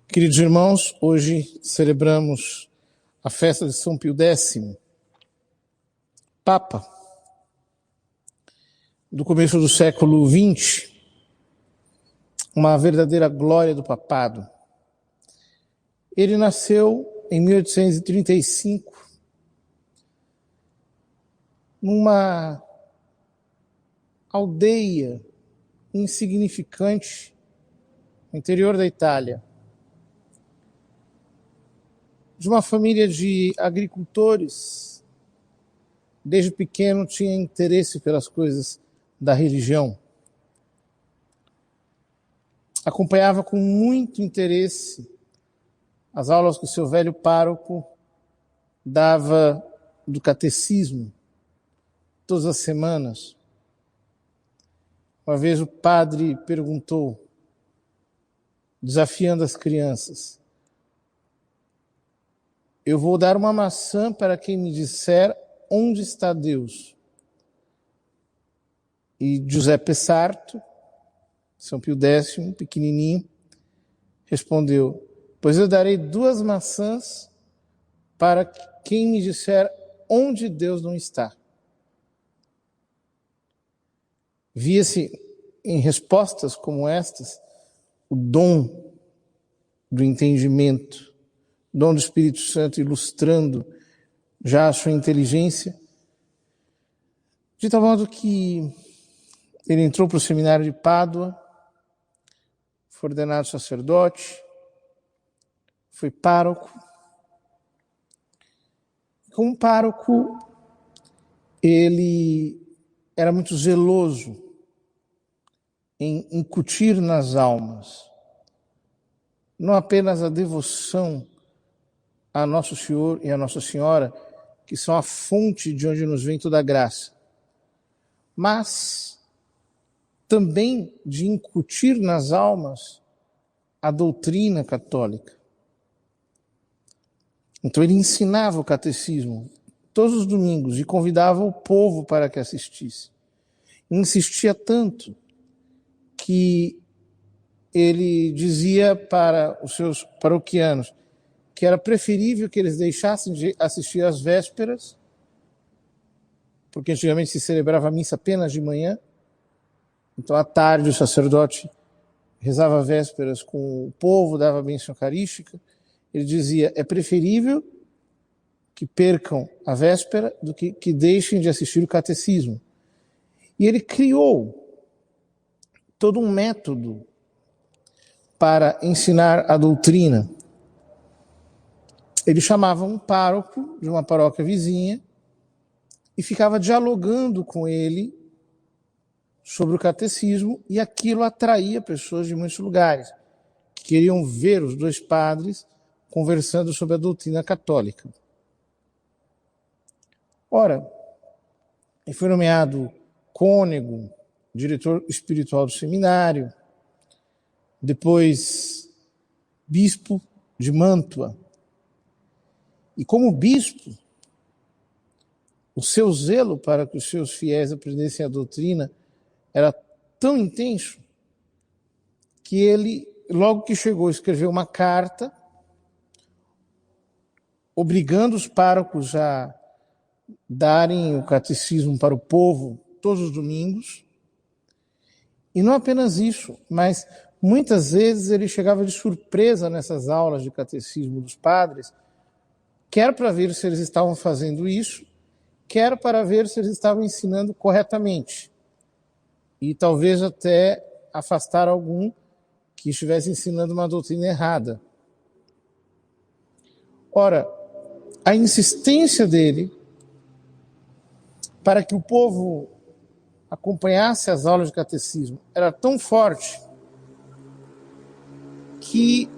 Queridos irmãos, hoje celebramos a festa de São Pio X, Papa, do começo do século XX, uma verdadeira glória do papado. Ele nasceu em 1835, numa aldeia insignificante no interior da Itália, de uma família de agricultores. Desde pequeno tinha interesse pelas coisas da religião. Acompanhava com muito interesse as aulas que o seu velho pároco dava do catecismo, todas as semanas. Uma vez o padre perguntou, desafiando as crianças: eu vou dar uma maçã para quem me disser onde está Deus. E Giuseppe Sarto, São Pio X, pequenininho, respondeu: pois eu darei 2 maçãs para quem me disser onde Deus não está. Via-se em respostas como estas o dom do entendimento, dom do Espírito Santo ilustrando já a sua inteligência, de tal modo que ele entrou para o seminário de Pádua, foi ordenado sacerdote, foi pároco. Como pároco, ele era muito zeloso em incutir nas almas não apenas a devoção a Nosso Senhor e a Nossa Senhora, que são a fonte de onde nos vem toda a graça, mas também de incutir nas almas a doutrina católica. Então ele ensinava o catecismo todos os domingos e convidava o povo para que assistisse. Insistia tanto que ele dizia para os seus paroquianos que era preferível que eles deixassem de assistir às vésperas, porque antigamente se celebrava a missa apenas de manhã. Então, à tarde, o sacerdote rezava vésperas com o povo, dava a bênção eucarística. Ele dizia, é preferível que percam a véspera do que deixem de assistir o catecismo. E ele criou todo um método para ensinar a doutrina. Ele chamava um pároco de uma paróquia vizinha e ficava dialogando com ele sobre o catecismo, e aquilo atraía pessoas de muitos lugares, que queriam ver os 2 padres conversando sobre a doutrina católica. Ora, ele foi nomeado cônego, diretor espiritual do seminário, depois bispo de Mantua. E como bispo, o seu zelo para que os seus fiéis aprendessem a doutrina era tão intenso que ele, logo que chegou, escreveu uma carta obrigando os párocos a darem o catecismo para o povo todos os domingos. E não apenas isso, mas muitas vezes ele chegava de surpresa nessas aulas de catecismo dos padres, quer para ver se eles estavam fazendo isso, quer para ver se eles estavam ensinando corretamente. E talvez até afastar algum que estivesse ensinando uma doutrina errada. Ora, a insistência dele para que o povo acompanhasse as aulas de catecismo era tão forte que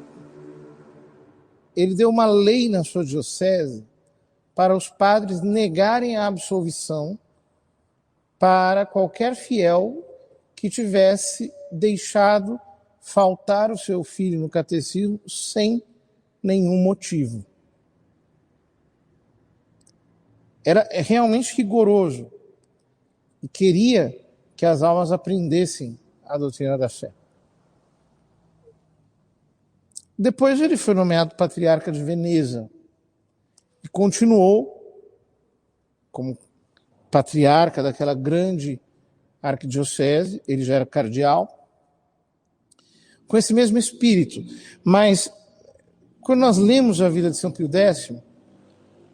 ele deu uma lei na sua diocese para os padres negarem a absolvição para qualquer fiel que tivesse deixado faltar o seu filho no catecismo sem nenhum motivo. Era realmente rigoroso e queria que as almas aprendessem a doutrina da fé. Depois ele foi nomeado patriarca de Veneza e continuou como patriarca daquela grande arquidiocese, ele já era cardeal, com esse mesmo espírito. Mas quando nós lemos a vida de São Pio X,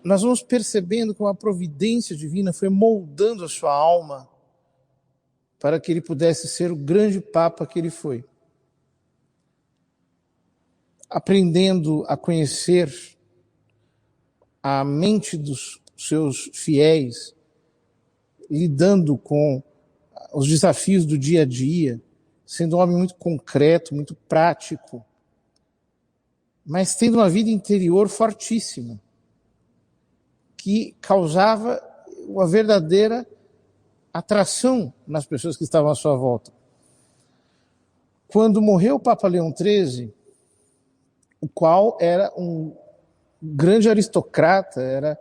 nós vamos percebendo como a providência divina foi moldando a sua alma para que ele pudesse ser o grande papa que ele foi. Aprendendo a conhecer a mente dos seus fiéis, lidando com os desafios do dia a dia, sendo um homem muito concreto, muito prático, mas tendo uma vida interior fortíssima, que causava uma verdadeira atração nas pessoas que estavam à sua volta. Quando morreu o Papa Leão XIII, o qual era um grande aristocrata, era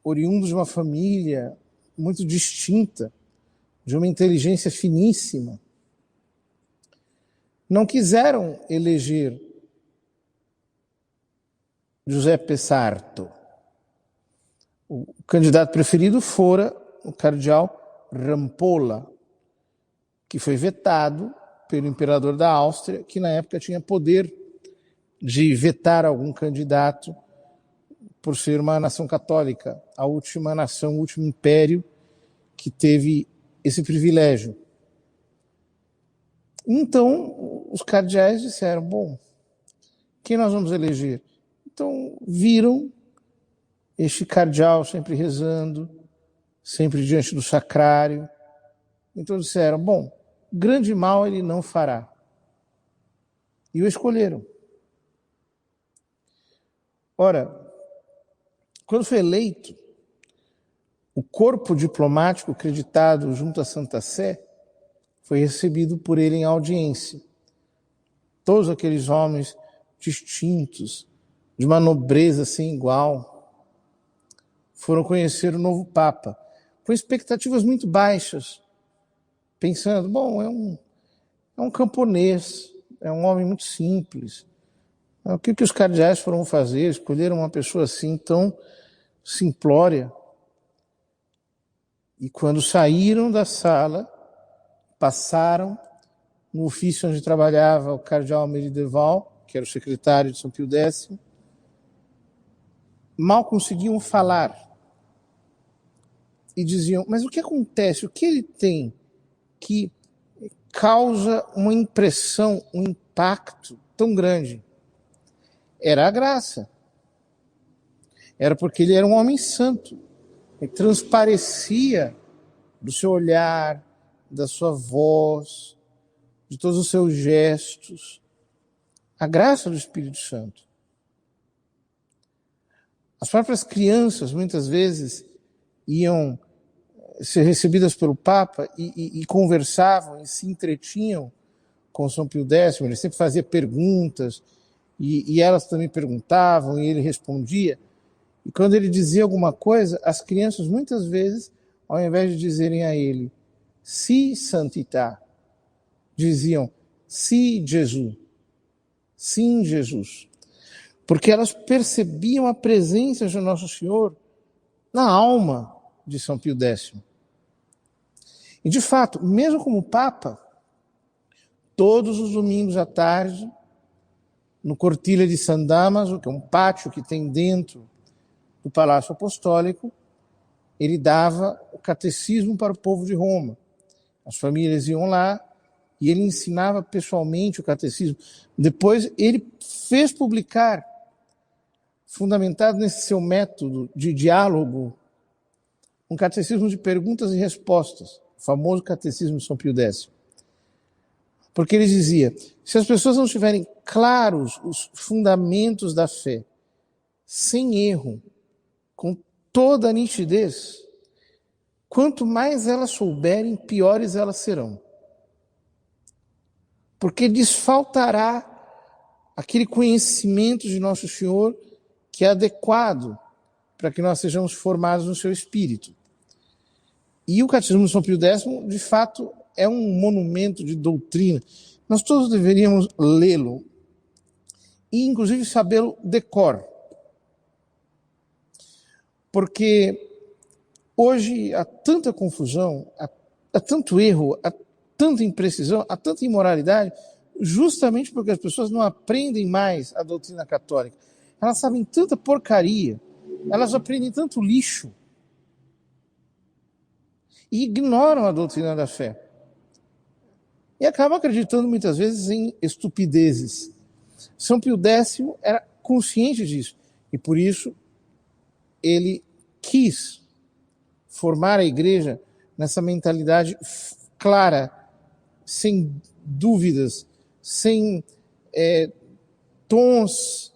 oriundo de uma família muito distinta, de uma inteligência finíssima, não quiseram eleger Giuseppe Sarto. O candidato preferido fora o cardeal Rampolla, que foi vetado pelo imperador da Áustria, que na época tinha poder de vetar algum candidato por ser uma nação católica, a última nação, o último império que teve esse privilégio. Então, os cardeais disseram, bom, quem nós vamos eleger? Então, viram este cardeal sempre rezando, sempre diante do sacrário. Então disseram, bom, grande mal ele não fará. E o escolheram. Ora, quando foi eleito, o corpo diplomático acreditado junto à Santa Sé foi recebido por ele em audiência. Todos aqueles homens distintos, de uma nobreza sem igual, foram conhecer o novo Papa, com expectativas muito baixas, pensando, bom, é um camponês, é um homem muito simples. O que os cardeais foram fazer? Escolheram uma pessoa assim tão simplória. E quando saíram da sala, passaram no ofício onde trabalhava o cardeal Merideval, que era o secretário de São Pio X, mal conseguiam falar. E diziam, mas o que acontece? O que ele tem que causa uma impressão, um impacto tão grande? Era a graça. Era porque ele era um homem santo. Ele transparecia do seu olhar, da sua voz, de todos os seus gestos, a graça do Espírito Santo. As próprias crianças, muitas vezes, iam ser recebidas pelo Papa e conversavam e se entretinham com São Pio X. Ele sempre fazia perguntas e elas também perguntavam e ele respondia. E quando ele dizia alguma coisa, as crianças muitas vezes, ao invés de dizerem a ele, si santità, diziam, si Jesus, sim Jesus. Porque elas percebiam a presença de Nosso Senhor na alma de São Pio X. E de fato, mesmo como Papa, todos os domingos à tarde, no Cortile di San Damaso, que é um pátio que tem dentro do Palácio Apostólico, ele dava o catecismo para o povo de Roma. As famílias iam lá e ele ensinava pessoalmente o catecismo. Depois ele fez publicar, fundamentado nesse seu método de diálogo, um catecismo de perguntas e respostas, o famoso catecismo de São Pio X. Porque ele dizia, se as pessoas não tiverem claros os fundamentos da fé, sem erro, com toda a nitidez, quanto mais elas souberem, piores elas serão. Porque desfaltará aquele conhecimento de Nosso Senhor que é adequado para que nós sejamos formados no seu espírito. E o Catecismo de São Pio X, de fato, é um monumento de doutrina. Nós todos deveríamos lê-lo. e inclusive sabê-lo de cor. Porque hoje há tanta confusão, há tanto erro, há tanta imprecisão, há tanta imoralidade, justamente porque as pessoas não aprendem mais a doutrina católica. Elas sabem tanta porcaria, elas aprendem tanto lixo e ignoram a doutrina da fé. E acabam acreditando muitas vezes em estupidezes. São Pio X era consciente disso e por isso ele quis formar a igreja nessa mentalidade clara, sem dúvidas, sem tons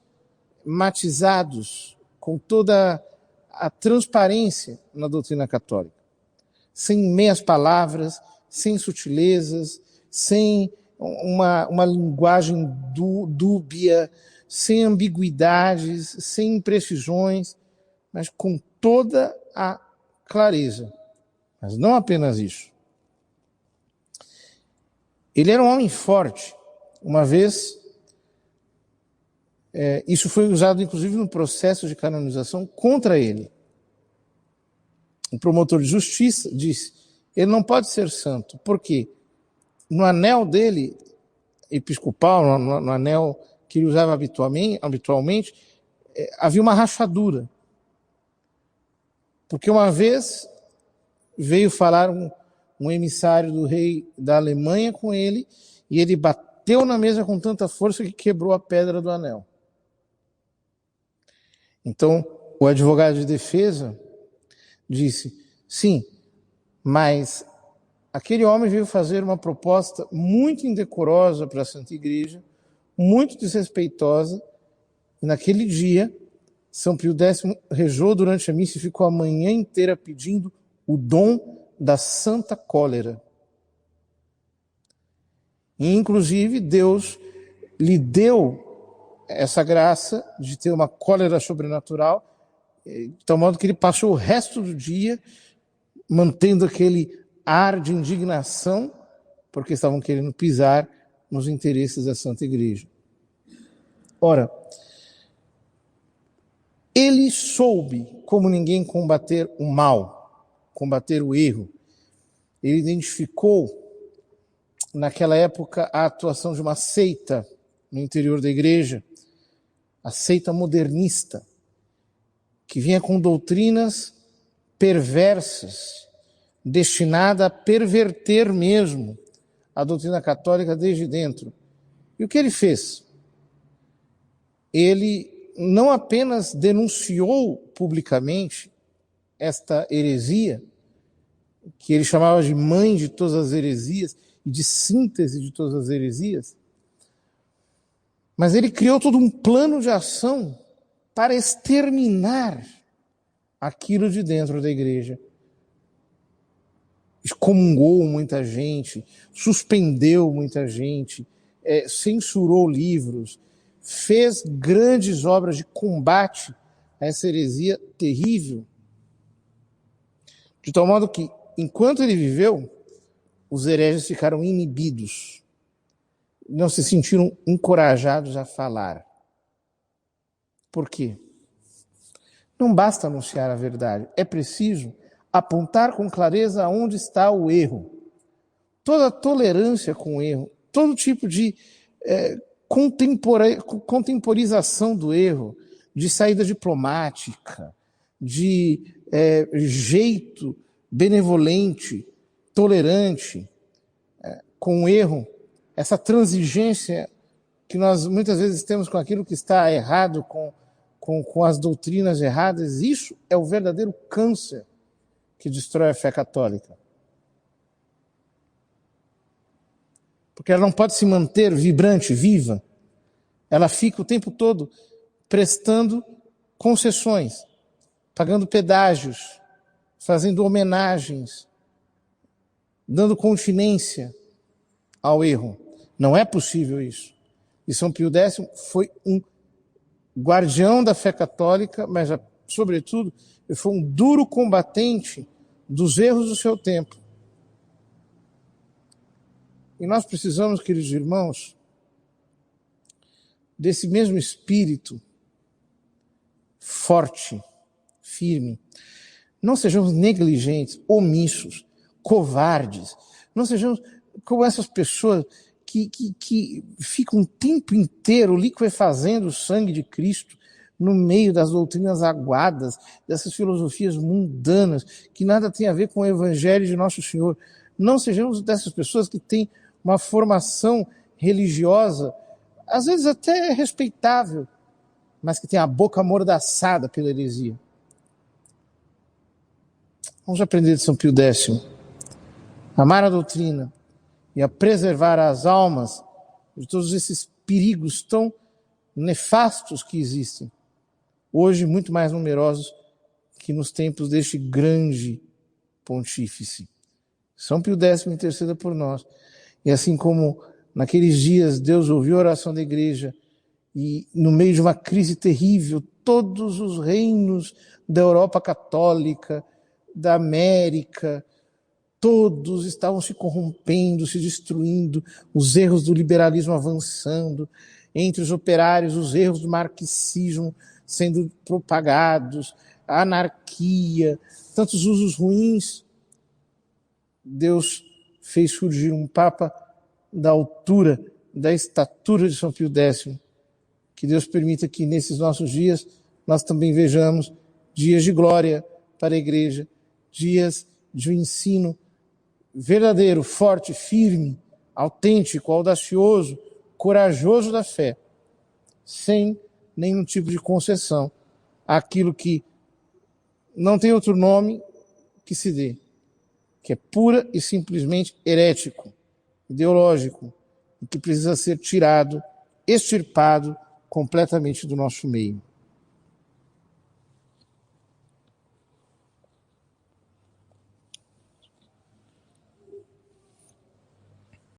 matizados, com toda a transparência na doutrina católica, sem meias palavras, sem sutilezas, sem uma linguagem dúbia, sem ambiguidades, sem imprecisões, mas com toda a clareza. Mas não apenas isso. Ele era um homem forte. Uma vez, isso foi usado inclusive no processo de canonização contra ele. O promotor de justiça disse, ele não pode ser santo. Por quê? No anel dele, episcopal, no anel que ele usava habitualmente, havia uma rachadura. Porque uma vez veio falar um emissário do rei da Alemanha com ele, e ele bateu na mesa com tanta força que quebrou a pedra do anel. Então, o advogado de defesa disse, sim, mas aquele homem veio fazer uma proposta muito indecorosa para a Santa Igreja, muito desrespeitosa, e naquele dia, São Pio X rezou durante a missa e ficou a manhã inteira pedindo o dom da santa cólera. E, inclusive, Deus lhe deu essa graça de ter uma cólera sobrenatural, de tal modo que ele passou o resto do dia mantendo aquele ar de indignação, porque estavam querendo pisar nos interesses da Santa Igreja. Ora, ele soube, como ninguém, combater o mal, combater o erro. Ele identificou, naquela época, a atuação de uma seita no interior da igreja, a seita modernista, que vinha com doutrinas perversas, destinada a perverter mesmo a doutrina católica desde dentro. E o que ele fez? Ele não apenas denunciou publicamente esta heresia, que ele chamava de mãe de todas as heresias e de síntese de todas as heresias, mas ele criou todo um plano de ação para exterminar aquilo de dentro da igreja. Excomungou muita gente, suspendeu muita gente, censurou livros, fez grandes obras de combate a essa heresia terrível. De tal modo que, enquanto ele viveu, os hereges ficaram inibidos, não se sentiram encorajados a falar. Por quê? Não basta anunciar a verdade, é preciso apontar com clareza onde está o erro. Toda tolerância com o erro, todo tipo de contemporização do erro, de saída diplomática, de jeito benevolente, tolerante com o erro, essa transigência que nós muitas vezes temos com aquilo que está errado, com as doutrinas erradas, isso é o verdadeiro câncer que destrói a fé católica. Porque ela não pode se manter vibrante, viva. Ela fica o tempo todo prestando concessões, pagando pedágios, fazendo homenagens, dando continência ao erro. Não é possível isso. E São Pio X foi um guardião da fé católica, mas, sobretudo, ele foi um duro combatente dos erros do seu tempo. E nós precisamos, queridos irmãos, desse mesmo espírito forte, firme. Não sejamos negligentes, omissos, covardes. Não sejamos como essas pessoas que ficam o tempo inteiro liquefazendo o sangue de Cristo no meio das doutrinas aguadas, dessas filosofias mundanas, que nada tem a ver com o Evangelho de Nosso Senhor. Não sejamos dessas pessoas que têm uma formação religiosa, às vezes até respeitável, mas que tem a boca amordaçada pela heresia. Vamos aprender de São Pio X. Amar a doutrina e a preservar as almas de todos esses perigos tão nefastos que existem, hoje muito mais numerosos que nos tempos deste grande pontífice. São Pio X interceda por nós. E assim como naqueles dias Deus ouviu a oração da igreja e no meio de uma crise terrível, todos os reinos da Europa católica, da América, todos estavam se corrompendo, se destruindo, os erros do liberalismo avançando, entre os operários, os erros do marxismo sendo propagados, a anarquia, tantos usos ruins. Deus fez surgir um Papa da altura, da estatura de São Pio X. Que Deus permita que nesses nossos dias nós também vejamos dias de glória para a igreja, dias de um ensino verdadeiro, forte, firme, autêntico, audacioso, corajoso da fé, sem nenhum tipo de concessão àquilo que não tem outro nome que se dê, que é pura e simplesmente herético, ideológico, e que precisa ser tirado, extirpado completamente do nosso meio.